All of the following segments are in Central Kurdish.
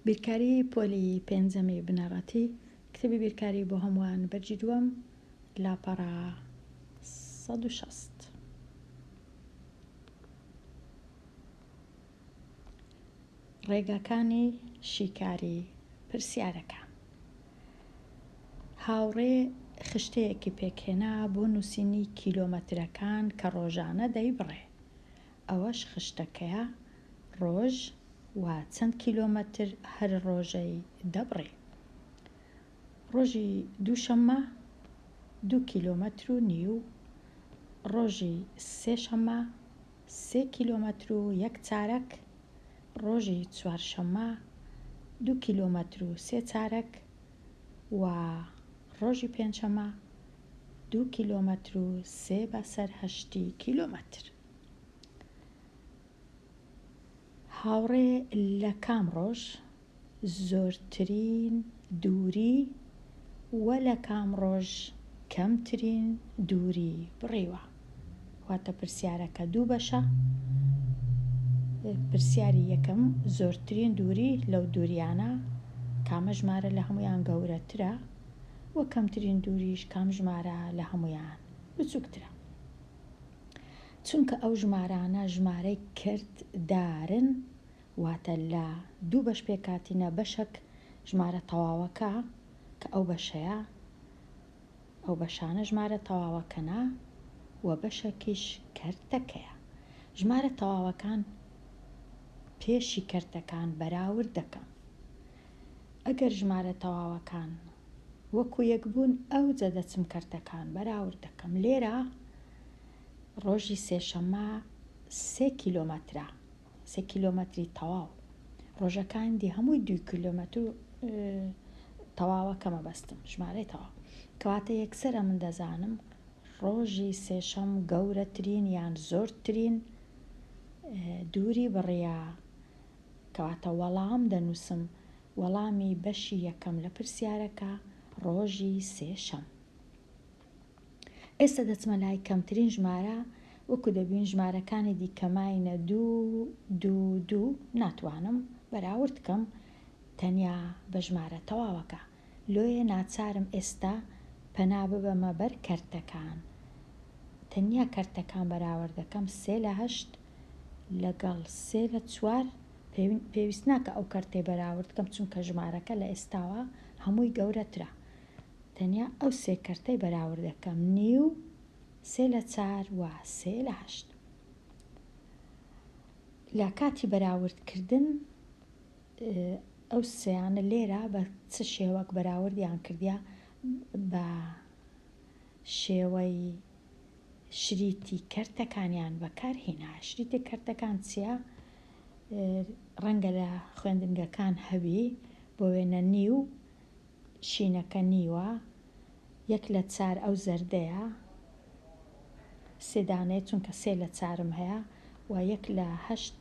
بیرکاری پۆلی پێنجەمی بنەڕەتی کتێبی بیرکاری بۆ هەمووان بەرجی دووەم لاپەڕە 160. ڕێگاکانی شیکاری پرسیارەکان. هاوڕێ خشتەیەکی پێکهێنا بۆ نووسینی کیلۆمەترەکان کە ڕۆژانە دەیبڕێ. ئەوەش خشتەکەیە ڕۆژ و چەند کیلۆمەتر هەر ڕۆژەی دەبڕێ. ڕۆژی دووشەممە 2 کیلۆمەتر و نیو، ڕۆژی سێشەممە 3 کیلۆمەتر و 1 چارەک، ڕۆژی چوارشەممە 2 کیلۆمەتر و 3 چارەک و ڕۆژی پێنجشەممە 2 کیلۆمەتر و 3/8 کیلۆمەتر. هاوڕێ لە کام ڕۆژ زۆرترین دووری و لە کام ڕۆژ کەمترین دووری بڕیوە. واتە پرسیارەکە دوو بەشە. پرسیاری یەکەم زۆرترین دووری لەو دووریانە کامە ژمارە لە هەمویان گەورەترە و کەمترین دووریش کام ژمارە لە هەمویان بچووکترە. چونکە ئەو ژمارانە ژمارەی کرددارن، واتە لە دوو بەش پێکاتینە بەشێک ژمارە تەواوەکە کە ئەو بەشەیە، ئەو بەشانە ژمارە تەواوەکەنە و بەشێکیش کەرتەکەیە. ژمارە تەواوەکان پێشی کەرتەکان بەراورد دەکەم. ئەگەر ژمارە تەواوەکان وەکو یەک بوون ئەو جە دەچم کەرتەکان بەراورد دەکەم. لێرە ڕۆژی سێشەممە 3 کیلۆمەترە، 3 کیلۆمەتری تەواو. ڕۆژەکانی هەمووی 2 کیلۆمەتر تەواوەکەمە بەستم، ژمارەی تەواو. کەواتە یەکسەرە من دەزانم ڕۆژی سێشەم گەورەترین یان زۆرترین دووری بڕیا. کەواتە وەڵام دەنووسم، وەڵامی بەشی یەکەم لە پرسیارەکە ڕۆژی سێشەم. ئێستا دەچمە لای کەمترین ژمارە. وەکو دەبین ژمارەکانی دیکەماینە 2 ناتوانم بەراورد بکەم تەنیا بە ژمارە تەواوەکە. لۆیە ناچارم ئێستا پەنا ببەمە بەر کەرتەکان. تەنیا کەرتەکان بەراورد دەکەم. 3/8 لەگەڵ 3/4 پێویست ناکە ئەو کەرتەی بەراورد بکەم چونکە ژمارەکە لە ئێستاوە هەمووی گەورەترە. تەنیا ئەو 3 کەرتەی بەراورد دەکەم. نیو، 3/4 و 3/8. لە کاتی بەراوردکردن ئەو سەیانە لێرە بە چ شێوەک بەراوردیان کردیا؟ بە شێوەی شریتی کەرتەکانیان بەکارهێنا. شریتی کەرتەکان چییە؟ ڕەنگە لە خوێندنگەکان هەبی بۆ وێنە نیو، شینەکە نیوە، 1/4 ئەو زەردەیە، 3 دانەیە چونکە 3/4 هەیە، و 1/8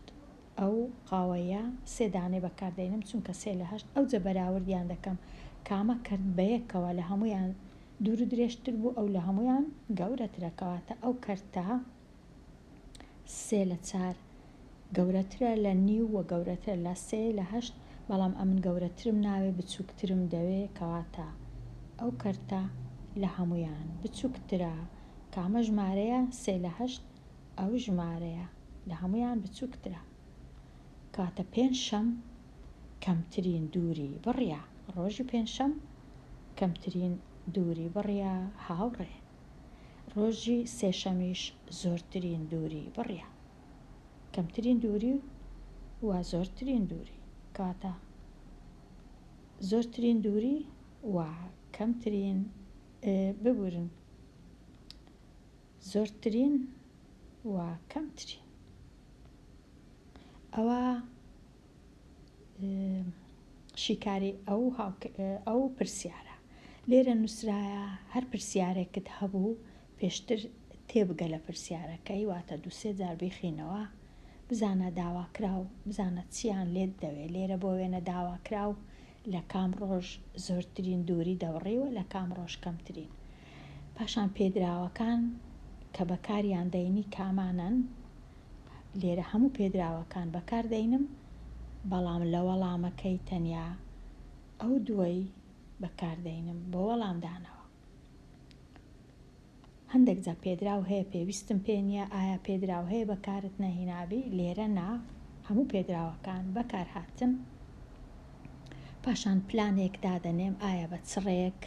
ئەو قاوەیە 3 دانەی بەکاردێنم چونکە 3/8 ئەو جە بەراوردیان دەکەم کامە کرد بەیەکەوە لە هەمویان دوور و درێژتر بوو ئەو لە هەمویان گەورەترەکەواتە ئەو کەرتە 3/4 گەورەترە لە نیو و گەورەترە لە 3/8. بەڵام ئەمن گەورەترم ناوێ بچووکترم دەوێ، کەواتە ئەو کەرتە لە هەمویان بچووکترە. کامە ژمارەیە 3/8 ئەو ژمارەیە لە هەمویان بچووکترە. کەواتە پێنجشەم کەمترین دووری بڕیا. ڕۆژی پێنجشەم کەمترین دووری بڕیا هاوڕێ. ڕۆژی سێشەمیش زۆرترین دووری بڕیا. کەمترین دووری و زۆرترین دووری. کەواتە زۆرترین دووری و کەمترین ببورن زۆرترین و کەمترین. ئەوە شیکاری ئەو پرسیارە. لێرە نووسرایە هەر پرسیارێکت هەبوو پێشتر تێبگە لە پرسیارەکەی، واتە 2-3 جار بیخینەوە بزانە داواکراو، بزانە چیان لێت دەوێت. لێرە بۆ وێنە داواکراو لە کام ڕۆژ زۆرترین دووری دەوڕێوە، لە کام ڕۆژ کەمترین. پاشان پێدراوەکان کە بەکاریان دەینی کامانن. لێرە هەموو پێدراوەکان بەکاردەینم بەڵام لە وەڵامەکەی تەنیا ئەو دووەی بەکاردێنم بۆ وەڵامدانەوە. هەندێک جا پێدراو هەیە پێویستم پێ نییە، ئایا پێدراو هەیە بەکارت نەهێنابی؟ لێرە نا، هەموو پێدراوەکان بەکارهاتن. پاشان پلانێک دادەنێم، ئایا بە چڕێک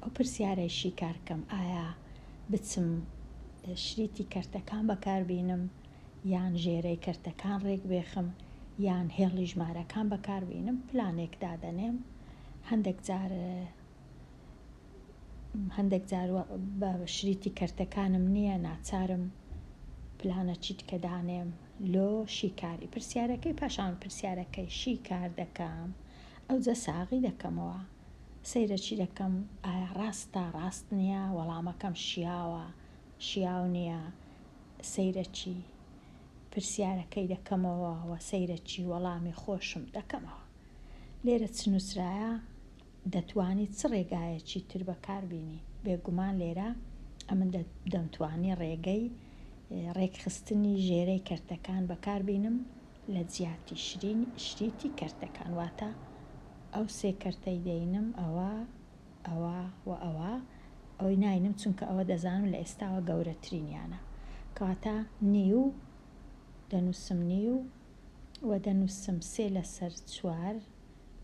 ئەو پرسیارەی شیکارکەم، ئایا بچم شریتی کەرتەکان بەکاربینم یان ژێرەی کەرتەکان ڕێک بێخم یان هێڵی ژمارەکان بەکاربینم. پلانێک دادەنێم. هەندێک جار بە شریتی کەرتەکانم نییە، ناچارم پلانە چیتکە دانێم لۆ شیکاری پرسیارەکەی. پاشان پرسیارەکەی شیکار دەکەم، ئەو جە ساغی دەکەمەوە، سەیرە چی دەکەم، ئایا ڕاستە ڕاست نییە، وەڵامەکەم شیاوە شیاو نییە، سەیرە چی پرسیارەکەی دەکەمەوە و سەیرە چی وەڵامی خۆشم دەکەمەوە. لێرە چنووسرایە دەتوانیت چ ڕێگایەکی تر بەکاربینی. بێگومان لێرە ئەمن دەمتوانی ڕێگەی ڕێکخستنی ژێرەی کەرتەکان بەکاربینم لە جیاتی شریتی کەرتەکان، واتە ئەو سێ کەرتەی دەینم، ئەوە و ئەوەی ناینم چونکە ئەوە دەزانم لە ئێستاوە گەورەترینیانە، کەواتە نیو دەنووسم نیو و دەنووسم 3/4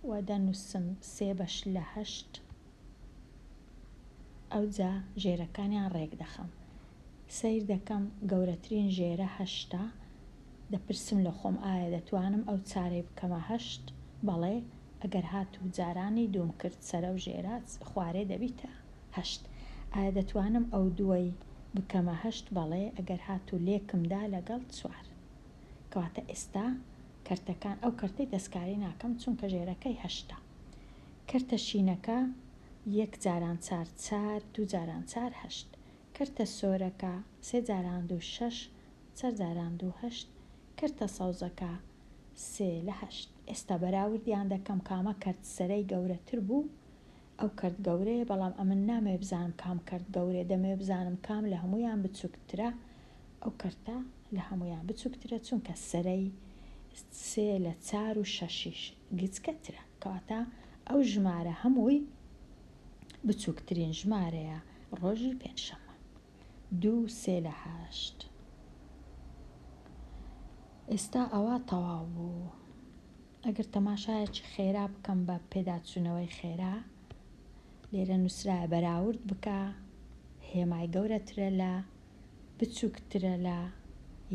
و دەنووسم 3/8. ئەو جا ژێرەکانیان ڕێک دەخەم، سیر دەکەم گەورەترین ژێرە 8. دەپرسم لە خۆم ئایا دەتوانم ئەو چارەی بکەمە 8؟ بەڵێ، ئەگەر هاتوو جارانی دووم کرد سەرە و ژێرە خوارێ دەبیتە 8. ئایا دەتوانم ئەو دووەی بکەمە 8؟ بەڵێ، ئەگەر هاتوو لێکمدا لەگەڵ 4. کەواتە ئێستا کەرتەکان ئەو کەرتەی دەستکاری ناکەم چونکە ژێرەکەی 8. کەرتە شینەکە 1 جاران 4 4 2 جاران 4 8. کەرتە سۆرەکە 3 جاران 2 6 4 جاران 2 8. کەرتە سەوزەکە 3/8. ئێستا بەراوردیان دەکەم کامە کەرت سەرەی گەورەتر بوو. ئەو کەرت گەورەیە، بەڵام ئەمن نامێ بزانم کام کەرت گەورەیە، دەمێ بزانم کام لە هەمویان بچووکترە. ئەو کەرتە لە هەمویان بچووکترە چونکە سەرەی 3/4 و 6 گچکەترە، کەواتە ئەو ژمارە هەمووی بچووکترین ژمارەیە ڕۆژی پێنجشەممە. 2 3/8. ئێستا ئەوە تەواو بوو. ئەگەر تەماشایەکی خێرا بکەم بە پێداچوونەوەی خێرا، لێرە نووسرایە بەراورد بکە، هێمای گەورەترە لە بچووکترە لە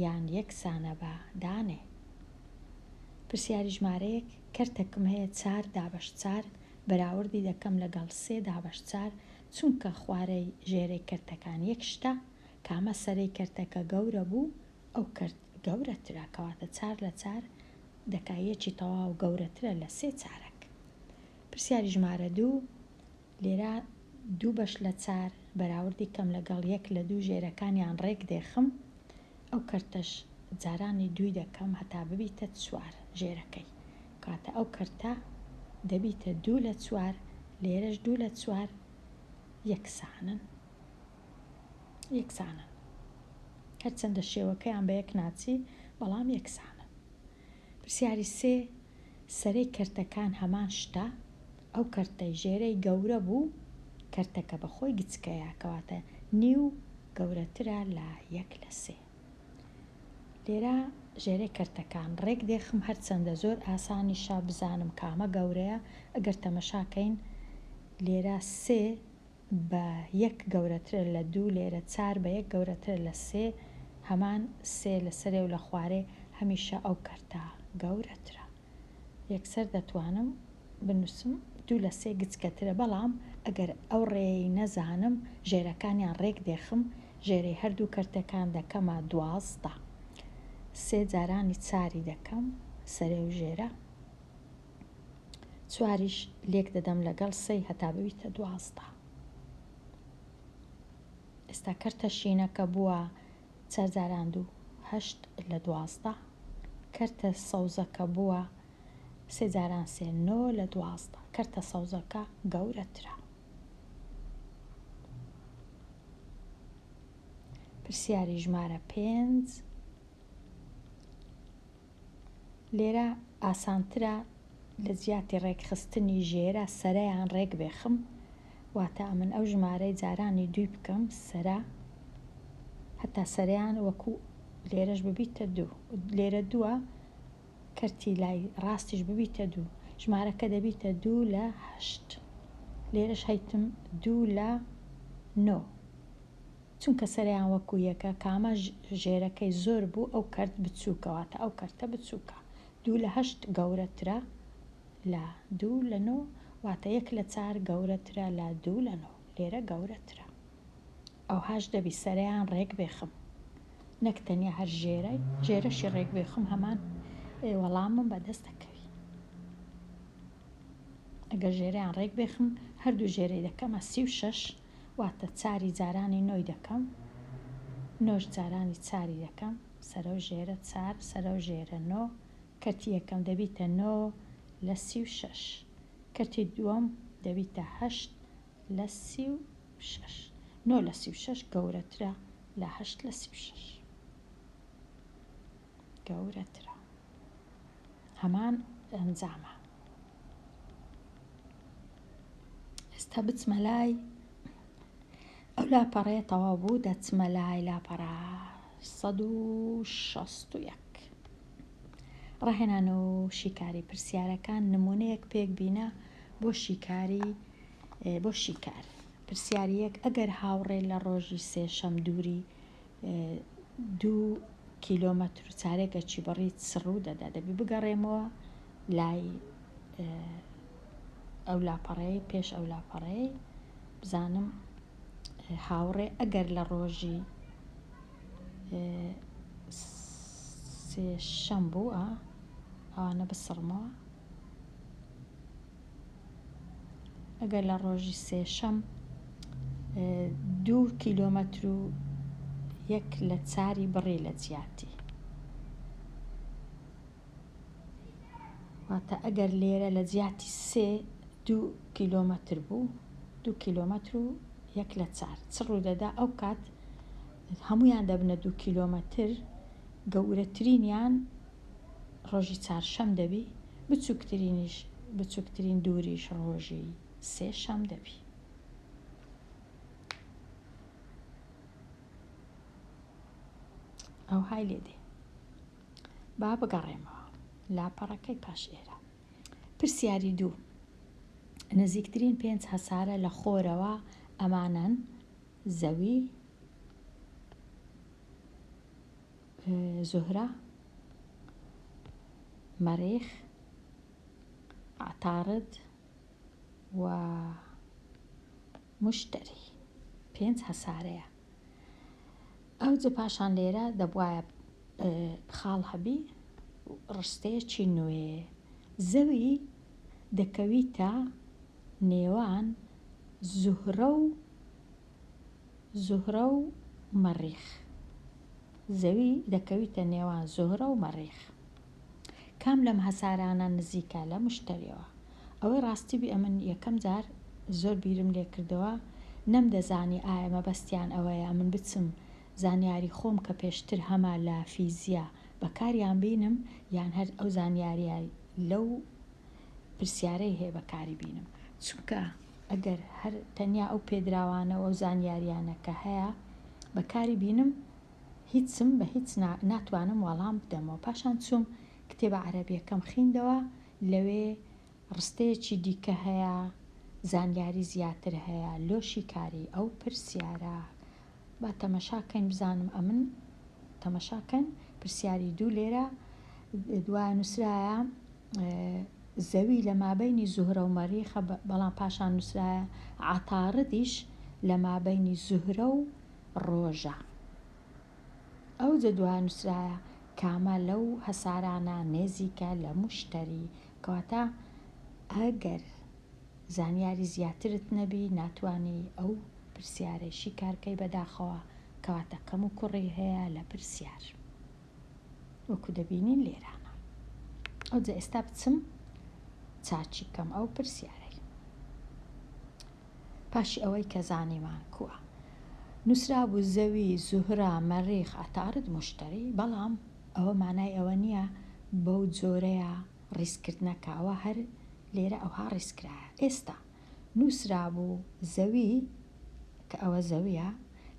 یان یەکسانە بە دانێ. پرسیاری ژمارەیەک کەرتێکم هەیە 4/4 بەراوردی دەکەم لەگەڵ 3/4 چونکە خوارەی ژێرەی کەرتەکان 1 شتە، کامە سەرەی کەرتەکە گەورە بوو، ئەو کەرت گەورەترە، کەواتە 4/4 دەکایەکی تەواو گەورەترە لە 3 چارەک. پرسیاری ژمارە 2 لێرە 2/4 بەراوردی کەم لەگەڵ 1 لە 2 ژێرەکانیان ڕێک دێخم، ئەو کەرتەش جارانی 2 دەکەم هەتا ببیتە 4 ژێرەکەی، کاتە ئەو کەرتە دەبیتە 2/4. لێرەش 2/4 یەکسانن. هەرچەندە شێوەکەیان بە یەک ناچی، بەڵام یەکسانن. پرسیاری 3 سەرەی کەرتەکان هەمان شتە، ئەو کەرتەی ژێرەی گەورە بوو، کەرتەکە بەخۆی گچکەیە، کەواتە نیو گەورەترە لە 1/3. لێرە ژێرەی کەرتەکان ڕێک دێخم، هەرچەندە زۆر ئاسانیشە بزانم کامە گەورەیە. ئەگەر تەمەشاکەین لێرە 3 بە 1 گەورەترە لە 2، لێرە 4 بە 1 گەورەترە لە 3، هەمان 3 لە سەرێ و لە خوارێ هەمیشە ئەو کەرتە گەورەترە. یەکسەر دەتوانم بنووسم 2/3 گچکەترە، بەڵام ئەگەر ئەو ڕێی نەزانم ژێرەکانیان ڕێک دێخم، ژێرەی هەردوو کەرتەکان دەکەمە 12. 3 جارانی 4 دەکەم سەرێ و ژێرە، 4ش لێک دەدەم لەگەڵ 3 هەتا ببیتە 12. ئێستا کەرتە شینەکە بووە 4 جاران 2 8 لە 12. کەرتە سەوزەکە بووە 3 جاران 3 9 لە 12. کەرتە سەوزەکە گەورەترە. پرسیاری ژمارە 5 لێرە ئاسانترە لە جیاتی ڕێکخستنی ژێرە سەرەیان ڕێک بێخم، واتە من ئەو ژمارەی جارانی دوی بکەم سەرە هەتا سەریان وەکو لێرەش ببیتە دوو، لێرە دووە کەرتی لای ڕاستیش ببیتە دوو، ژمارەکە دەبیتە 2/8. لێرەش هەیتم 2/9 چونکە سەریان وەکو یەکە کامە ژێرەکەی زۆر بوو ئەو کەرت بچووکەواتە ئەو کەرتە بچووکە 2/8 گەورەترە لە 2/9 واتە 1/4 گەورەترە لە 2/9 لێرە گەورەترە. ئەو هاش دەبی سەریان ڕێک بێخم نەک تەنیا هەر ژێرەشی ڕێک بێخم هەمان وەڵامم بەدەست دەکەوی. ئەگەر ژێرەیان ڕێک بێخم هەردوو ژێرەی دەکەمە 36 واتە 4 جارانی 9 دەکەم، 9 جارانی 4 دەکەم، سەرە و ژێرە 4 سەرە و ژێرە 9 کەرتی یەکەم دەبیتە 9/36 کەرتی دووەم دەبیتە 8/36 9/36 گەورەترە لە 8/36 گەورەترە. هەمان ئەنجامە. ئێستا بچمە لای ئەو لاپەڕەیە تەواو بوو دەچمە لای لاپەڕە 161. ڕاهێنان و شیکاری پرسیارەکان نمونەیەک پێک بینە بۆ شیکار. پرسیاریەک ئەگەر هاوڕێ لە ڕۆژی سێشەم دووری 2 کیلۆمەتر چارێکەکی بەڕی سڕوو دەدا دەبی بگەڕێمەوە لای ئەو لاپەڕەی پێش ئەو لاپەڕەی بزانم هاوڕێ ئەگەر لە ڕۆژی سێشەم بوو ئەوانە بسڕمەوە ئەگەر لە ڕۆژی سێشەم 2 کیلۆمەتر و 1/4 بڕی لە جیاتی واتە ئەگەر لێرە لە جیاتی 2 کیلۆمەتر بوو 2 کیلۆمەتر و 1/4 چ ڕوو دەدا ئەو کات هەمویان دەبنە 2 کیلۆمەتر گەورەترینیان ڕۆژی چارشەم دەبی بچووکترین دووریش ڕۆژی سێشەم دەبی. ئەو های لێدێ با بگەڕێمەوە لاپەڕەکەی پاش ئێرە. پرسیاری 2 نزیکترین 5 هەسارە لە خۆرەوە ئەمانەن: زەوی، زوهرە، مەریخ، عەتارد و مشتەری. 5 هەسارەیە. ئەو جە پاشان لێرە دەبوایە خاڵ هەبی ڕستەیەکی نوێ. زەوی دەکەویتە نێوان زوهرە و مەریخ. زەوی دەکەویتە نێوان زوهرە و مەریخ. کام لەم هەسارانە نزیکە لە مشتەریەوە؟ ئەوەی ڕاستی بی ئەمن یەکەم جار زۆر بیرم لێ کردەوە نەمدەزانی ئایا مەبەستیان ئەوەیە من بچم زانیاری خۆم کە پێشتر هەما لە فیزیا بەکاریان بینم یان هەر ئەو زانیاریە لەو پرسیارەی هەیە بەکاری بینم، چونکە ئەگەر هەر تەنیا ئەو پێدراوانە و ئەو زانیاریانە کە هەیە بەکاری بینم هیچم بە هیچ ناتوانم وەڵام بدەمەوە. پاشان چوم کتێبە عەرەبیەکەم خوێندەوە لەوێ ڕستەیەکی دیکە هەیە زانیاری زیاتر هەیە لۆشی کاری ئەو پرسیارە. با تەمەشاکەین بزانم ئەمن تەمەشاکەن پرسیاری 2 لێرە دوای نووسرایە زەوی لە مابەینی زوهرە و مەریخە بەڵام پاشان نووسرایە عەتاردیش لە مابەینی زوهرە و ڕۆژە. ئەو جە دوای نووسرایە کامە لەو هەسارانە نێزیکە لە مشتەری، کەواتە ئەگەر زانیاری زیاترت نەبی ناتوانی ئەو پرسیارەی شیکارکەی بەداخەوە، کەواتە کەم و کوڕی هەیە لە پرسیار وەکو دەبینین لێرانە. ئەو جە ئێستا بچم چاچی کەم ئەو پرسیارەی پاشی ئەوەی کە زانیمان کووە. نووسرا بوو زەوی، زوهرە، مەریخ، عەتارد، مشتەری، بەڵام ئەوە مانای ئەوە نییە بەو جۆرەیە ڕیزکردنەکەوە هەر لێرە ئەوها ڕیزکرایە. ئێستا نووسرا بوو زەوی کە ئەوە زەویە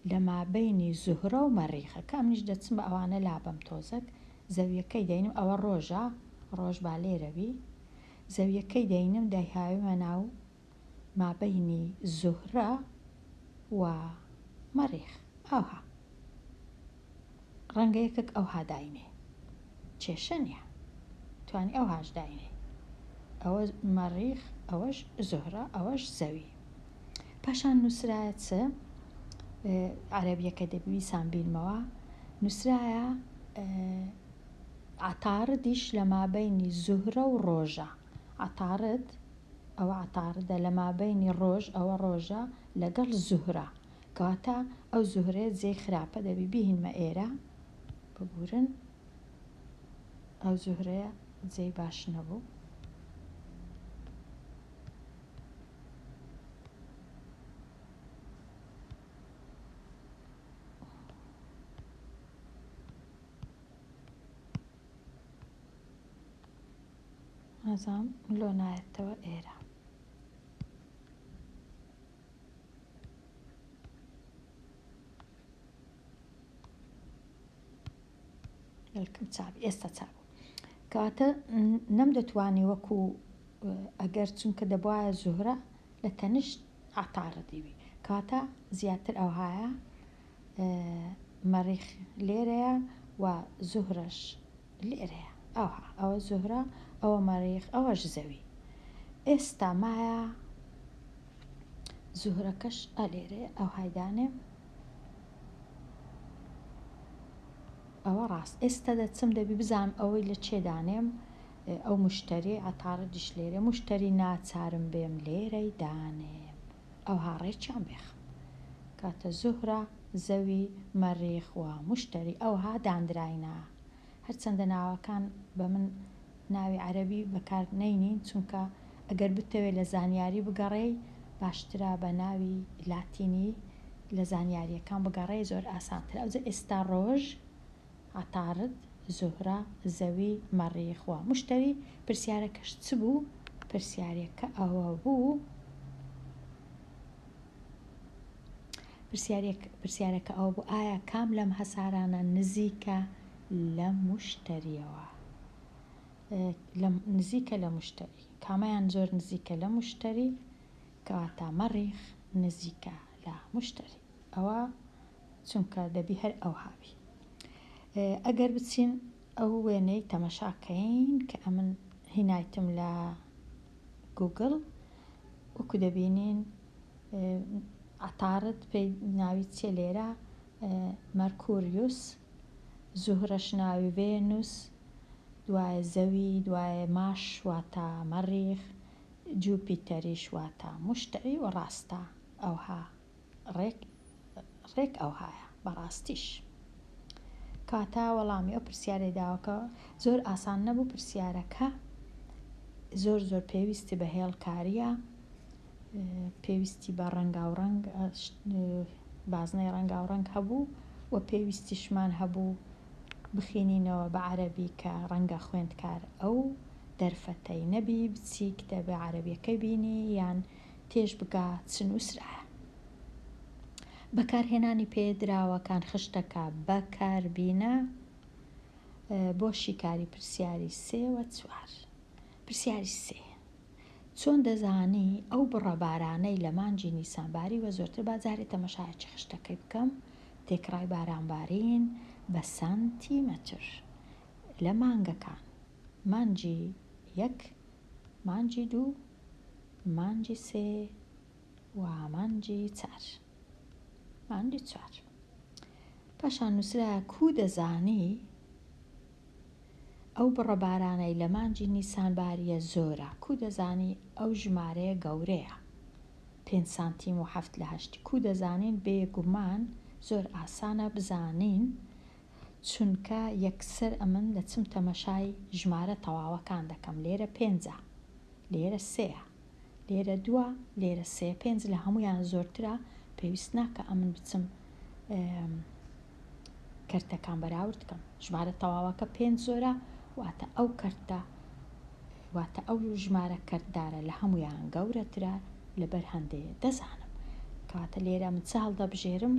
لە مابەینی زوهرە و مەریخە، کە منیش دەچم بە ئەوانە لابەم تۆزەک زەویەکەی دەینم ئەوە ڕۆژە، ڕۆژ با لێرەوی، زەویەکەی دەینم دایهاویمە ناو مابەینی زوهرە و مەریخ. ئەوها ڕەنگە یەکێک ئەوها داینێ، کێشە نیە، توانی ئەوهاش داینێ، ئەوە مەریخ، ئەوەش زوهرە، ئەوەش زەوی. پاشان نووسرایە چ عەرەبیەکە دەبیویسان بینمەوە، نووسرایە عەتاڕدیش لە مابەینی زوهرە و ڕۆژە. عەتاڕد ئەوە عەتاڕدە لە مابەینی ڕۆژ، ئەوە ڕۆژە لەگەڵ زوهرە، کەواتە ئەو زوهرەیە جێی خراپە، دەبی بیهینمە ئێرە ببورن، ئەو زوهرەیە جێی باش نەبوو. نەزانم لۆ نایەتەوە ئێرە. بەڵکم چاوی ئێستا چاوە، کەواتە نەم دەتوانی وەکو ئەگەر چونکە دەبواە زوهرە لە تەنشت عەتاڕدیوی، کەواتە زیاتر ئەوهایە مەریخ لێرەیە و زوهرەش لێرەیە، ئەوها ئەوە زوهرە، ئەوە مەریخ، ئەوەش زەوی. ئێستا مایە زوهرەکەش ئەلێرەیە، ئەو هایدانێم، ئەوە ڕاست. ئێستا دەچم دەبی بزانم ئەوەی لە چێدانێم، ئەو مشتری عەتاڕدیش لێرە، مشتری ناچارم بێم لێرەی دانێم، ئەوها ڕێکیان بێخم، کاتە زوهرە، زەوی، مەریخ و مشتری ئەوها دانراینە. هەرچەندە ناوەکان بە من ناوی عەرەبی بەکار نەینین، چونکە ئەگەر بتەوێت لە زانیاری بگەڕێی باشترا بە ناوی لاتینی لە زانیاریەکان بگەڕێ، زۆر ئاسانتر. ئەوجا ئێستا ڕۆژ، عەتاڕد، زوهرە، زەوی، مەریخ و مشتری. پرسیارەکەش چ بوو؟ پرسیارەکە ئەوە بوو، پرسیارەکە ئەوە بوو ئایا کام لەم هەسارانە نزیکە لە مشتریەوە؟ نزیکە لە مشتری، کامیان زۆر نزیکە لە مشتری؟ کەواتە مەریخ نزیکە لە مشتری، ئەوە چونکە دەبی هەر ئەو هاوی. ئەگەر بچین ئەو وێنەی تەمەشاکەین کە ئەمن هینایتم لە گوگڵ، وەکو دەبینین عەتاڕد پێی ناوی چێ لێرە؟ مەرکوریوس، زوهرەش ناوی ڤێنوس، دوایە زەوی، دوایە ماش واتە مەریخ، جوپیتەریش واتە مشتری، و ڕاستە ئەوها ڕێک ئەوهایە بەڕاستیش. کاتە وەڵامی ئەو پرسیارەی داوەکە زۆر ئاسان نەبوو، پرسیارەکە زۆر پێویستی بە هێڵکاریە، پێویستی بە ڕەنگاوڕەنگ، بازنەی ڕەنگاوڕەنگ هەبوو، و پێویستیشمان هەبوو بخینینەوە بە عەرەبی کە ڕەنگە خوێندکار ئەو دەرفەتەی نەبی بچی کتێبە عەرەبیەکەی بینی یان تێژ بگا چ نووسرایە. بەکارهێنانی پێدراوەکان خشتەکە بەکاربینە بۆ شیکاری پرسیاری 3 و 4. پرسیاری 3: چۆن دەزانی ئەو بڕەبارانەی لە مانگی نیسانباری و زۆرتر بازارێت تەمەشایەکی خشتەکەی بکەم تێکڕای بارانبارین بە سانتیمەتر لە مانگەکان؟ مانگی 1، مانگی 2، مانگی 3 و مانگی 4. مانگی 4. پاشان نووسرایە کو دەزانی ئەو بڕەبارانەی لە مانگی نیسانباریە زۆرە، کو دەزانی ئەو ژمارەیە گەورەیە 5 سانتیم و 7 لە 8. کو دەزانین بێگومان زۆر ئاسانە بزانین، چونکە یەکسەر ئەمن دەچم تەمەشای ژمارە تەواوەکان دەکەم. لێرە 5، لێرە 3، لێرە 2، لێرە 3. 5 لە هەمویان زۆرترە، پێویست ناکە ئەمن بچم کەرتەکان بەراورد بکەم. ژمارە تەواوەکە 5 زۆرە واتە ئەو کەرتە واتە ئەو ژمارە کەردارە لە هەمویان گەورەترە لەبەر هەندێک دەزانم. کەواتە لێرە من چ هەڵدەبژێرم؟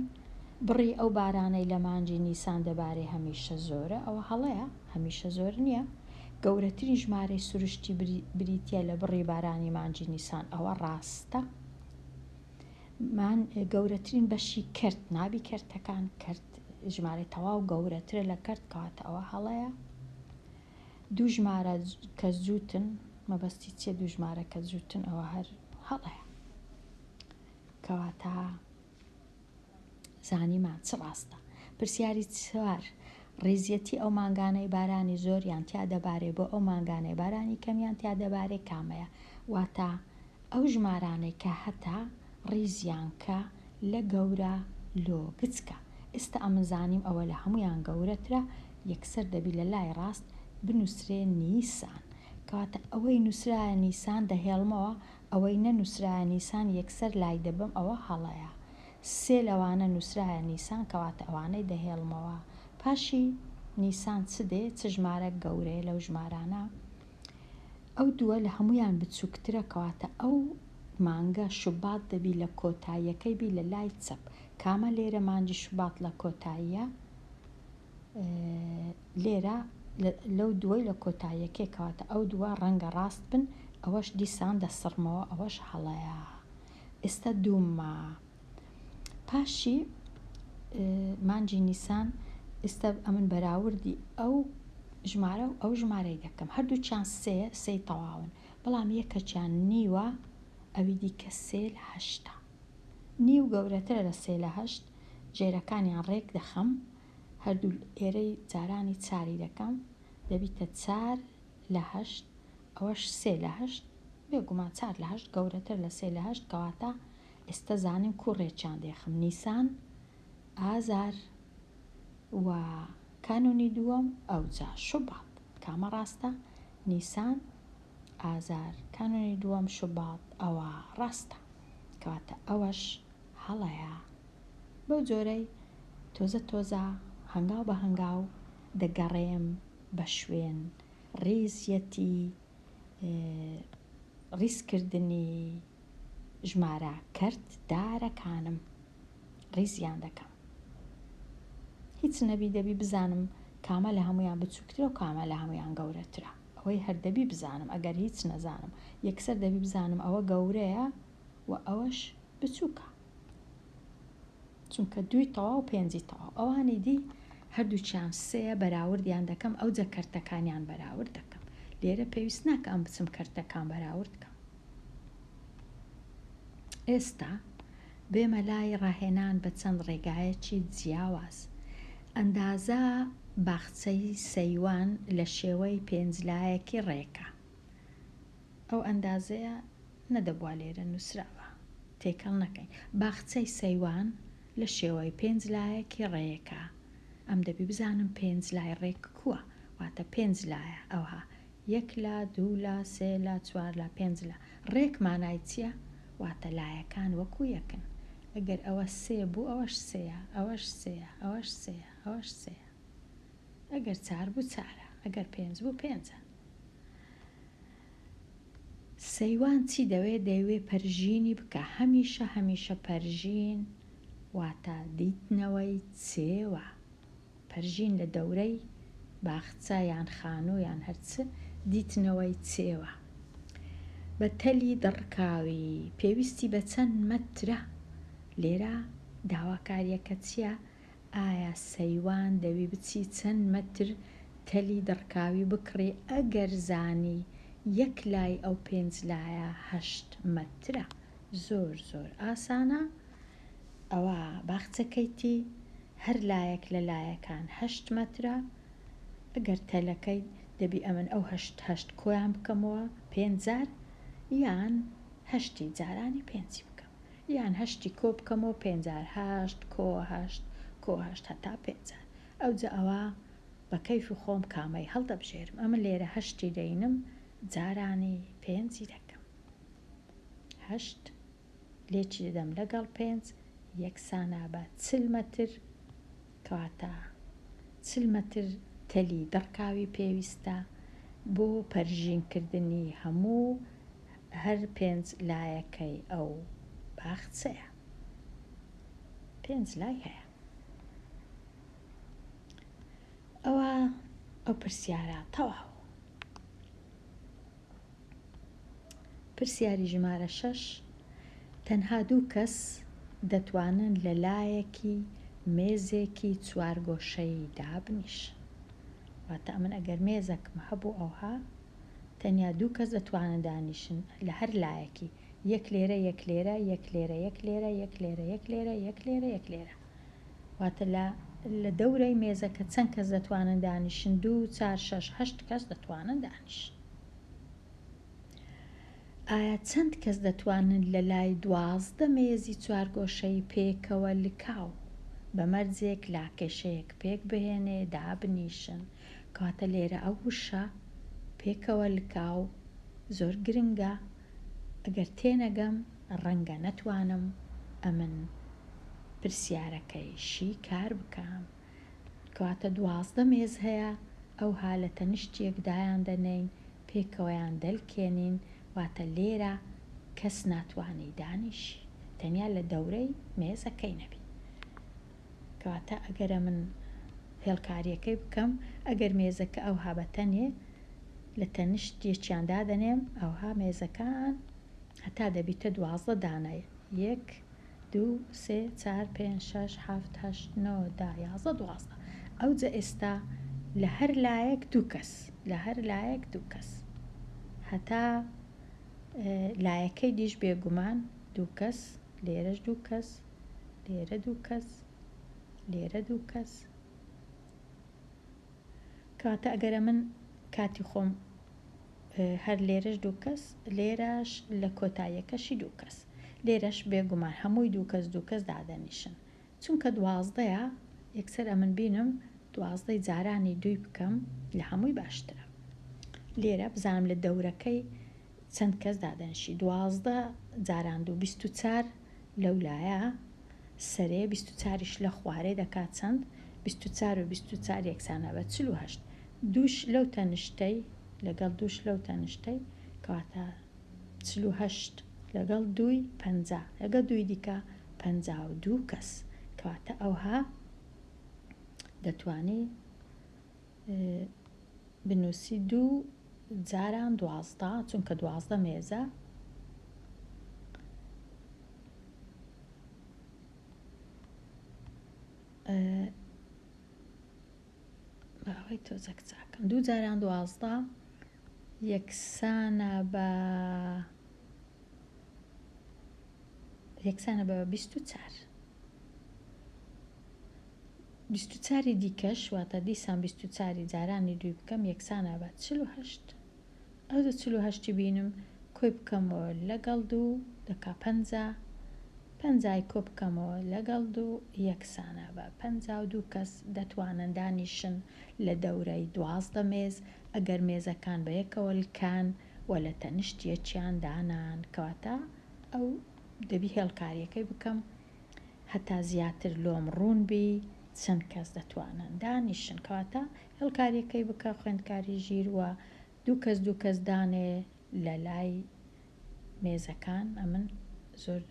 بڕی ئەو بارانەی لە مانجی نیسان دەبارێ هەمیشە زۆرە، ئەوە هەڵەیە، هەمیشە زۆر نییە. گەورەترین ژمارەی سروشتی بریتە لە بڕی بارانی مانجی نیسان، ئەوە ڕاستە. گەورەترین بەشی کەرت، نابی کەرتەکان، کەرت ژمارە تەواو گەورەترە لە کەرت، کەواتە ئەوە هەڵەیە. دوو ژمارە کە زووتن، مەبەستی چێ دوو ژمارە کە زووتن، ئەوە هەر هەڵەیە. کەواتە زانیمان چ ڕاستە. پرسیاری چوار، ڕێزیەتی ئەو مانگانەی بارانی زۆر یان تیا دەبارێ بۆ ئەو مانگانەی بارانی کەمیان تیا دەبارێ کامەیە؟ واتە ئەو ژمارانەی کە هەتا ڕیزیان کە لە گەورە لۆ گچکە. ئێستا ئەمە زانیم ئەوە لە هەمویان گەورەترە، یەکسەر دەبی لە لای ڕاست بنووسرێ نیسان. کەواتە ئەوەی نووسرایە نیسان دەهێڵمەوە، ئەوەی نەنووسرایە نیسان یەکسەر لای دەبم، ئەوە هەڵەیە. سێ لەوانە نووسرایە نیسان، کەواتە ئەوانەی دەهێڵمەوە. پاشی نیسان چ دێ؟ چ ژمارە گەورەیە لەو ژمارانە؟ ئەو دووە لە هەمویان بچووکترە، کەواتە ئەو مانگە شوبات دەبی لە کۆتاییەکەی بی لە لای چەپ. کامە لێرە مانجی شوبات لە کۆتاییە؟ لێرە لەو دووەی لە کۆتاییەکەی، کەواتە ئەو دووە ڕەنگە ڕاست بن، ئەوەش دیسان دەسڕمەوە، ئەوەش هەڵەیە. ئێستا دوومە. پاشی مانجی نیسان، ئێستا ئەمن بەراوردی ئەو ژمارە و ئەو ژمارەی دەکەم. هەردوو چیان سێ، سێی تەواون، بەڵام یەکەچیان نیوە، ئەوی دیکە 3/8. نیو گەورەترە لە 3/8. ژێرەکانیان ڕێک دەخەم، هەردوو ئێرەی جارانی چاری دەکەم، دەبیتە 4/8، ئەوەش 3/8. بێگومان 4/8 گەورەتر لە 3/8، کەواتە ئێستا زانیم کوڕێکیان دێخم، نیسان، ئازار و کانونی دووەم ئەوجا شوبات. کامە ڕاستە؟ نیسان، ئازار، کانونی دووەم شوبات، ئەوە ڕاستە، کەواتە ئەوەش هەڵەیە. بەو جۆرەی تۆزە هەنگاو بە هەنگاو دەگەڕێم بە شوێن ڕێزیەتی ڕیزکردنی ژمارە کەرت دارەکانم، ڕیزیان دەکەم. هیچ نەبی دەبی بزانم کامە لە هەمویان بچووکترە و کامە لە هەمویان گەورەترە، ئەوەی هەردەبی بزانم. ئەگەر هیچ نەزانم، یەکسەر دەبی بزانم ئەوە گەورەیە و ئەوەش بچووکە، چونکە 2 تەواو و 5 تەواو، ئەوانی دی هەردووچیان سێە، بەراوردیان دەکەم، ئەو جە کەرتەکانیان بەراورد دەکەم. لێرە پێویست ناکە ئەم بچم کەرتەکان بەراورد بکەم. ئێستا بێمە لای ڕاهێنان بە چەند ڕێگایەکی جیاواز. ئەندازە باخچەی سەیوان لە شێوەی پێنجلایەکی ڕێکە. ئەو ئەندازەیە نەدەبوا لێرە نووسراوە، تێکەڵ نەکەین. باخچەی سەیوان لە شێوەی پێنجلایەکی ڕێکە. ئەم دەبی بزانم پێنجلای ڕێک کووە، واتە 5 لایە، ئەوها 1 لا، 2 لا، 3 لا، 4 لا، 5 لا. ڕێک مانای چییە؟ واتە لایەکان وەکو یەکن. ئەگەر ئەوە 3 بوو، ئەوەش 3ە، ئەوەش 3ە، ئەوەش 3ە، ئەوەش 3ە. ئەگەر 4 بوو 4ە، ئەگەر 5 بوو 5ە. سەیوان چی دەوێت؟ دەیوێ پەرژینی بکە، هەمیشە پەرژین، واتە دیتنەوەی چێوە. پەرژین لە دەورەی باخچە یان خانوو یان هەرچ دیتنەوەی چێوە. بە تەلی دڕکاوی پێویستی بە چەند مەترە؟ لێرە داواکاریەکە چییە؟ ئایا سەیوان دەوی بچی چەند مەتر تەلی دڕکاوی بکڕی؟ ئەگەر زانی 1 لای ئەو 5 لایە 8 مەترە. زۆر ئاسانە. ئەوە باخچەکەیتی هەر لایەک لە لایەکان 8 مەترە. ئەگەر تەلەکەی دەبی ئەمن ئەو 8 کۆیان بکەمەوە 5 یان 8 جارانی 5 بکەم، یان 8 کۆ بکەمەوە 5 8 کۆ 8 کۆ 8 هەتا 5. ئەوجا ئەوە بە کەیف و خۆم کامەی هەڵدەبژێرم. ئەمە لێرە 8 دەینم، جارانی 5 دەکەم. 8 لێکی دەدەم لەگەڵ 5 یەکسانە بە 40 مەتر، کەواتە 40 مەتر تەلی دڕکاوی پێویستە بۆ پەرژینکردنی هەموو هەر 5 لایەکەی ئەو باخچەیە. 5 لای هەیە. ئەو پرسیارە تەواو. پرسیاری ژمارە 6 تەنها 2 کەس دەتوانن لە لایەکی مێزێکی 4 گۆشەی دابنیشن. واتە ئەمن ئەگەر مێزەکم هەبوو ئەوها تەنیا 2 کەس دەتوانن دانیشن لە هەر لایەکی، یەک لێرە یەک لێرە یەک لێرە یەک لێرە یەک لێرە یەک لێرە یەک لێرە یەک لێرە. واتە لە دەورەی مێزەکە چەند کەس دەتوانن دانیشن؟ 2 4 6 8 کەس دەتوانن دانیشن. ئایا چەند کەس دەتوانن لە لای 12 مێزی 4 گۆشەی پێکەوە لکاو بەمەرجێک لاکێشەیەک پێک بهێنێ دابنیشن؟ کەواتە لێرە ئەو وشە پێکەوە لکاو زۆر گرنگە. ئەگەر تێنەگەم ڕەنگە نەتوانم ئەمن پرسیارەکەیشی کار بکەم. کەواتە 12 مێز هەیە، ئەو هالە تەنیشتێک دایان دەنین پێکەوەیان دەلکێنین. واتە لێرە کەس ناتوانێ دانیشی، تەنیا لە دەورەی مێزەکەی نەبی. کەواتە ئەگەرە من هێڵکاریەکەی بکەم، ئەگەر مێزەکە ئەو هابەتەنێ لە تەنیشتێکیان دادەنێم، ئەوها مێزەکان هەتا دەبیتە 12 دانای. 1 2 3 4 5 6 7 8 9 10 11 12. ئەوجە ئێستا لە هەر لایەک 2 کەس، لە هەر لایەک 2 کەس، هەتا لایەکەی دیش بێگومان 2 کەس، لێرەش 2 کەس، لێرە 2 کەس، لێرە 2 کەس. کەواتە ئەگەرە من کاتی خۆم هەر لێرەش 2 کەس، لێرەش لە کۆتاییەکەشی 2 کەس، لێرەش بێگومان هەمووی 2 کەس 2 کەس دادەنیشن. چونکە 12ەیە یەکسەر ئەمن بینم 12 جارانی 2 بکەم لە هەمووی باشترە. لێرە بزانم لە دەورەکەی چەند کەس دادەنیشی. 12 جاران 2 24 لەو لایە سەرێ، 24ش لە خوارێ دەکات چەند؟ 24 و 24 یەکسانە بە 48. دووش لەو تەنیشتەی لەگەڵ دووش لەو تەنیشتەی، کەواتە 48 لەگەڵ 2 50، لەگە 2 دیکە 52 کەس. کەواتە ئەوها دەتوانی بنووسی 2 جاران 12 چونکە 12 مێزە. باوەی تۆزەک چاکەم 2 جاران 12 یەکسانە بە 24. 24 دیکەش واتە دیسان 24 جارانی 2 بکەم یەکسانە بە 48. ئەو 48 بینم کۆی بکەمەوە لەگەڵ 2 دەکا 50، 50 کۆ بکەمەوە لەگەڵ 2 یەکسانە بە 52 کەس دەتوانن دانیشن لە دەورەی 12 مێز ئەگەر مێزەکان بە یەکەوە لکان و لە تەنیشتێکیان دانان. کەواتە ئەو دەبی هێڵکاریەکەی بکەم هەتا زیاتر لۆم ڕوونبی چەند کەس دەتوانن دانیشن. کەواتە هێڵکاریەکەی بکە خوێندکاری ژیر وە 2 کەس 2 کەس دانێ لە لای مێزەکان. ئەمن زۆر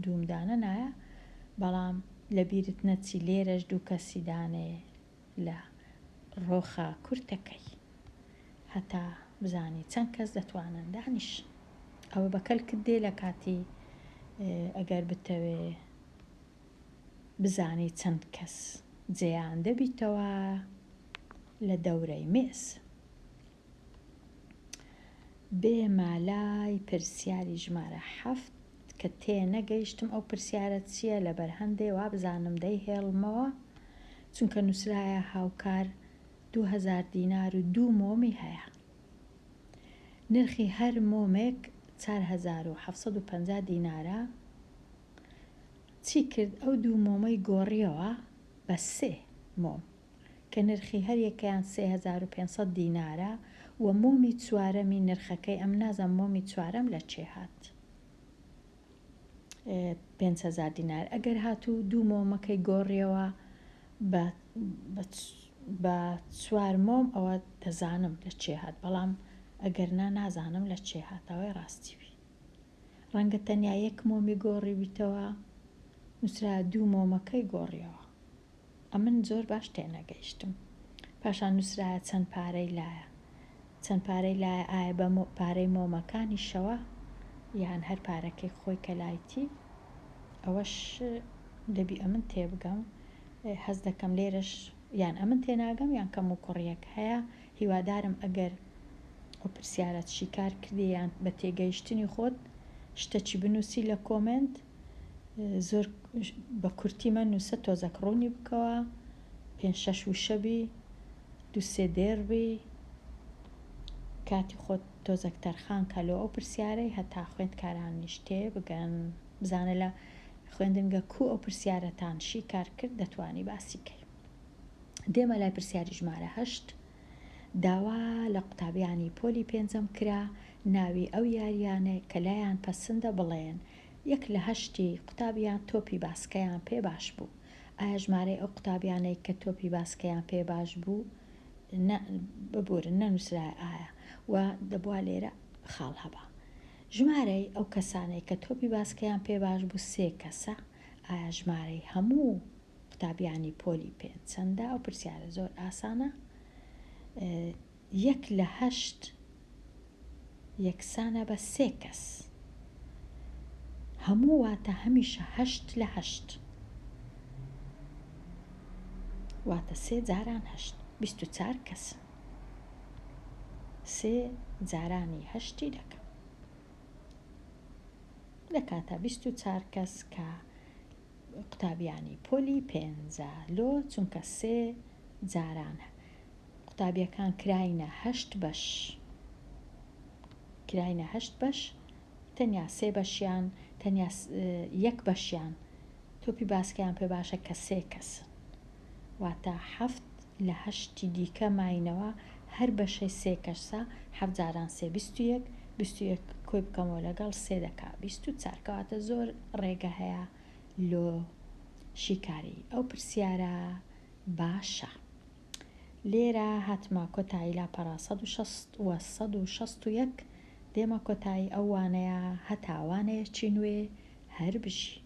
دوومدانە نایە، بەڵام لە بیرت نەچی لێرەش 2 کەسی دانێ لە ڕۆخە کورتەکەی هەتا بزانی چەند کەس دەتوانن دانیشن. ئەوە بەکەلکت دێ لە کاتی ئەگەر بتەوێ بزانی چەند کەس جێیان دەبیتەوە لە دەورەی مێز. بێمە لای پرسیاری ژمارە 7 کە تێنەگەیشتم ئەو پرسیارە چییە لە بەرهەندێ وا بزانم دەی هێڵمەوە، چونکە نووسرایە هاوکار 2000 دینار و 2 مۆمی هەیە. نرخی هەر مۆمێک 4750 دینارە. چی کرد؟ ئەو 2 مۆمەی گۆڕیەوە بە 3 مۆم کە نرخی هەر یەکەیان 3500 دینارە و مۆمی چوارەمی نرخەکەی ئەم نازم مۆمی چوارەم لە چێ هات 5000 دینار. ئەگەر هاتوو 2 مۆمەکەی گۆڕیەوە بە بە 4 مۆم ئەوە دەزانم لە چێ هات، بەڵام ئەگەرنا نازانم لە چێ هاتەوەی ڕاستیوی. ڕەنگە تەنیا 1 مۆمی گۆڕی بیتەوە، نووسرا 2 مۆمەکەی گۆڕیەوە. ئەمن زۆر باش تێنەگەیشتم. پاشان نووسرایە چەند پارەی لایە، چەند پارەی لایە، ئایا بە پارەی مۆمەکانی شەوە یان هەر پارەکەی خۆی کە لایتی. ئەوەش دەبی ئەمن تێبگەم، حەز دەکەم لێرەش یان ئەمن تێناگەم یان کەم و کوڕیەک هەیە. هیوادارم ئەگەر ئەو پرسیارەت شیکار کردی یان بە تێگەیشتنی خۆت شتێکی بنووسی لە کۆمنت، زۆر بە کورتی مە نووسە تۆزەک ڕوونی بکەوە، 5-6 وشەبی 2-3 دێڕبی، کاتی خۆت تۆزەک تەرخان کەلۆ ئەو پرسیارەی هەتا خوێندکارانیش تێ بگەن بزانە لە خوێندنگە کو ئەو پرسیارەتان شیکار کرد دەتوانی باسی کەی. دێمە لای پرسیاری ژمارە 8. داوا لە قوتابیانی پۆلی 5ەم کرا ناوی ئەو یاریانە کە لایان پەسەندە بڵێن 1 لە 8 قوتابیان تۆپی باسکەیان پێ باش بوو. ئایا ژمارەی ئەو قوتابیانەی کە تۆپی باسکەیان پێ باش بوو ببورن نەنووسرای ئایا و دەبوا لێرە خاڵ هەبا. ژمارەی ئەو کەسانەی کە تۆپی باسکەیان پێ باش بوو 3 کەسە. ئایا ژمارەی هەموو قوتابیانی پۆلی 5 چەندە؟ ئەو پرسیارە زۆر ئاسانە. 1 لە 8 یەکسانە بە 3 کەس. هەموو واتە هەمیشە 8 لە 8 واتە 3 جاران 8 24 کەس. 3 جارانی 8 دەکەم دەکاتە 24 کەس کە قوتابیانی پۆلی 5 لۆ چونکە 3 جارانە. قوتابیەکان کراینە 8 بەش، کراینە 8 بەش، تەنیا 3 بەشیان تەنیا 1 بەشیان تۆپی باسکەیان پێ باشە کە 3 کەسن، واتە 7 لە 8 دیکە ماینەوە هەر بەشەی 3 کەسە 7 جاران 3 21 21 کۆی بکەمەوە لەگەڵ 3 دەکا 24 کەواتە زۆر ڕێگە هەیە لۆ شیکاری ئەو پرسیارە باشە. لێرە هاتمە کۆتایی لاپەڕا 160 و 161 دێمە کۆتایی ئەو وانەیە هەتاوانەیەکی نوێ هەر بژی.